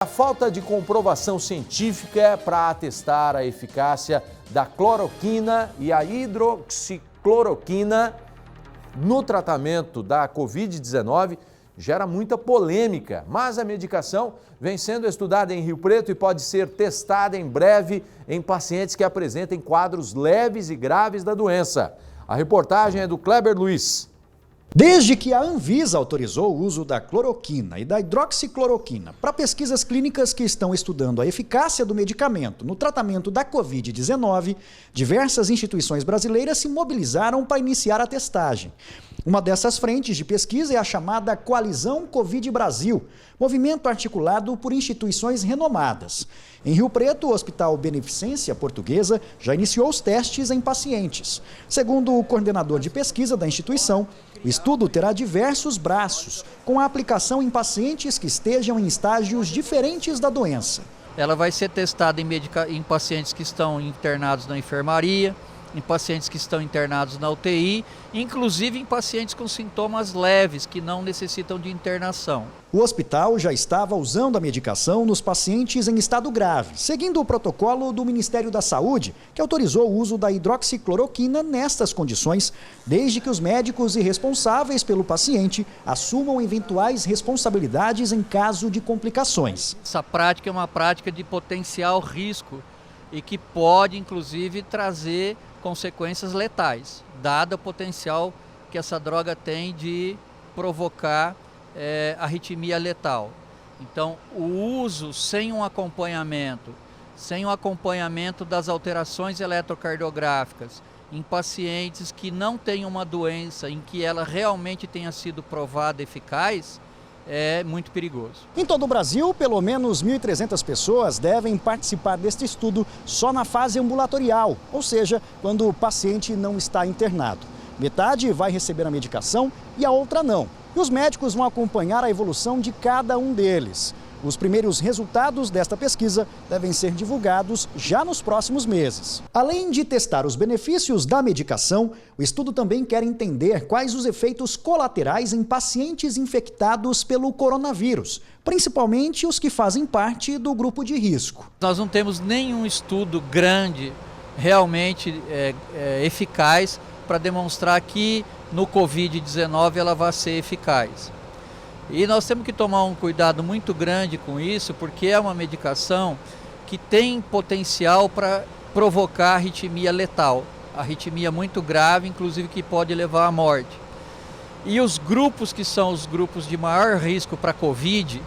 A falta de comprovação científica para atestar a eficácia da cloroquina e a hidroxicloroquina no tratamento da Covid-19 gera muita polêmica, mas a medicação vem sendo estudada em Rio Preto e pode ser testada em breve em pacientes que apresentem quadros leves e graves da doença. A reportagem é do Kleber Luiz. Desde que a Anvisa autorizou o uso da cloroquina e da hidroxicloroquina para pesquisas clínicas que estão estudando a eficácia do medicamento no tratamento da Covid-19, diversas instituições brasileiras se mobilizaram para iniciar a testagem. Uma dessas frentes de pesquisa é a chamada Coalizão Covid Brasil, movimento articulado por instituições renomadas. Em Rio Preto, o Hospital Beneficência Portuguesa já iniciou os testes em pacientes. Segundo o coordenador de pesquisa da instituição, o estudo terá diversos braços, com a aplicação em pacientes que estejam em estágios diferentes da doença. Ela vai ser testada em pacientes que estão internados na enfermaria, em pacientes que estão internados na UTI, inclusive em pacientes com sintomas leves que não necessitam de internação. O hospital já estava usando a medicação nos pacientes em estado grave, seguindo o protocolo do Ministério da Saúde, que autorizou o uso da hidroxicloroquina nestas condições, desde que os médicos e responsáveis pelo paciente assumam eventuais responsabilidades em caso de complicações. Essa prática é uma prática de potencial risco e que pode, inclusive, trazer consequências letais, dado o potencial que essa droga tem de provocar arritmia letal. Então, o uso sem um acompanhamento das alterações eletrocardiográficas em pacientes que não têm uma doença em que ela realmente tenha sido provada eficaz, é muito perigoso. Em todo o Brasil, pelo menos 1.300 pessoas devem participar deste estudo só na fase ambulatorial, ou seja, quando o paciente não está internado. Metade vai receber a medicação e a outra não. E os médicos vão acompanhar a evolução de cada um deles. Os primeiros resultados desta pesquisa devem ser divulgados já nos próximos meses. Além de testar os benefícios da medicação, o estudo também quer entender quais os efeitos colaterais em pacientes infectados pelo coronavírus, principalmente os que fazem parte do grupo de risco. Nós não temos nenhum estudo grande, realmente eficaz, para demonstrar que no Covid-19 ela vai ser eficaz. E nós temos que tomar um cuidado muito grande com isso, porque é uma medicação que tem potencial para provocar arritmia letal, arritmia muito grave, inclusive que pode levar à morte. E os grupos que são os grupos de maior risco para Covid,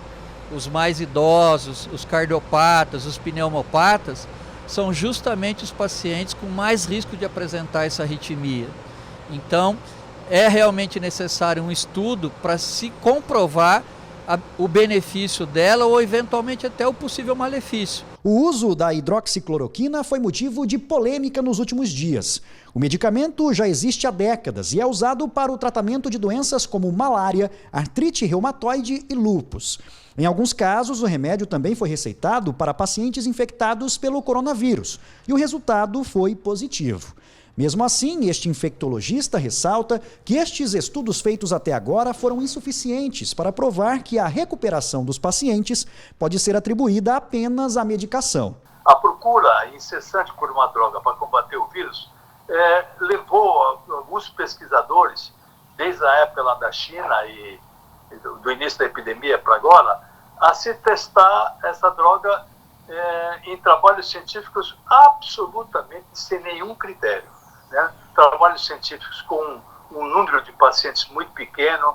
os mais idosos, os cardiopatas, os pneumopatas, são justamente os pacientes com mais risco de apresentar essa arritmia. Então, é realmente necessário um estudo para se comprovar o benefício dela ou eventualmente até o possível malefício. O uso da hidroxicloroquina foi motivo de polêmica nos últimos dias. O medicamento já existe há décadas e é usado para o tratamento de doenças como malária, artrite reumatoide e lúpus. Em alguns casos, o remédio também foi receitado para pacientes infectados pelo coronavírus e o resultado foi positivo. Mesmo assim, este infectologista ressalta que estes estudos feitos até agora foram insuficientes para provar que a recuperação dos pacientes pode ser atribuída apenas à medicação. A procura incessante por uma droga para combater o vírus levou alguns pesquisadores, desde a época lá da China e do início da epidemia para agora, a se testar essa droga em trabalhos científicos absolutamente sem nenhum critério. Trabalhos científicos com um número de pacientes muito pequeno,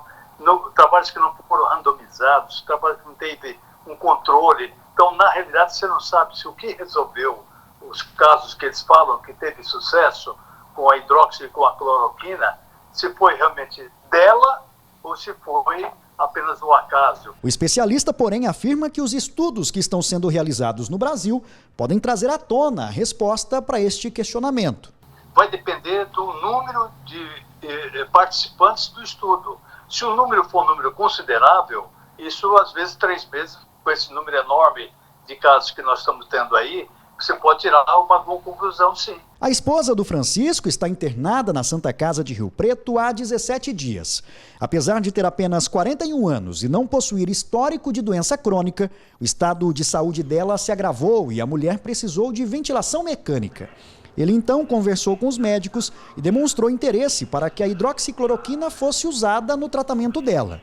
trabalhos que não foram randomizados, trabalhos que não teve um controle. Então, na realidade, você não sabe se o que resolveu os casos que eles falam que teve sucesso com a hidroxi e com a cloroquina, se foi realmente dela ou se foi apenas um acaso. O especialista, porém, afirma que os estudos que estão sendo realizados no Brasil podem trazer à tona a resposta para este questionamento. Vai depender do número de participantes do estudo. Se o número for um número considerável, isso às vezes 3 meses, com esse número enorme de casos que nós estamos tendo aí, você pode tirar uma boa conclusão, sim. A esposa do Francisco está internada na Santa Casa de Rio Preto há 17 dias. Apesar de ter apenas 41 anos e não possuir histórico de doença crônica, o estado de saúde dela se agravou e a mulher precisou de ventilação mecânica. Ele então conversou com os médicos e demonstrou interesse para que a hidroxicloroquina fosse usada no tratamento dela.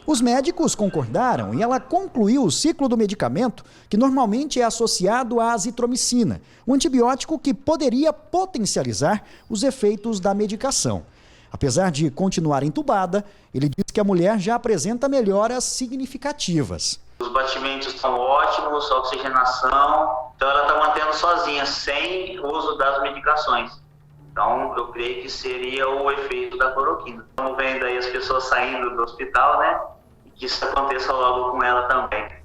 Os médicos concordaram e ela concluiu o ciclo do medicamento, que normalmente é associado à azitromicina, um antibiótico que poderia potencializar os efeitos da medicação. Apesar de continuar entubada, ele diz que a mulher já apresenta melhoras significativas. Os batimentos estão ótimos, a oxigenação, então ela está mantendo sozinha, sem uso das medicações. Então, eu creio que seria o efeito da cloroquina. Estamos vendo aí as pessoas saindo do hospital, né? Que isso aconteça logo com ela também.